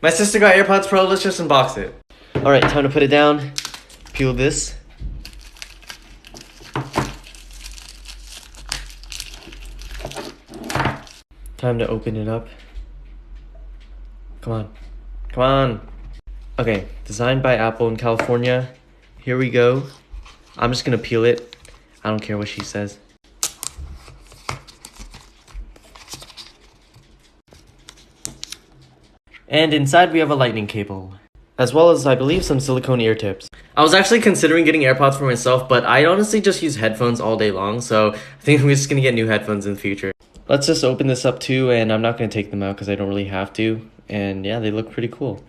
My sister got AirPods Pro, let's just unbox it. Alright, time to put it down. Peel this. Time to open it up. Come on. Come on. Okay, designed by Apple in California. Here we go. I'm just gonna peel it. I don't care what she says. And inside we have a lightning cable, as well as I believe some silicone ear tips. I was actually considering getting AirPods for myself, but I honestly just use headphones all day long, so I think we're just gonna get new headphones in the future. Let's just open this up too, and I'm not gonna take them out because I don't really have to. And yeah, they look pretty cool.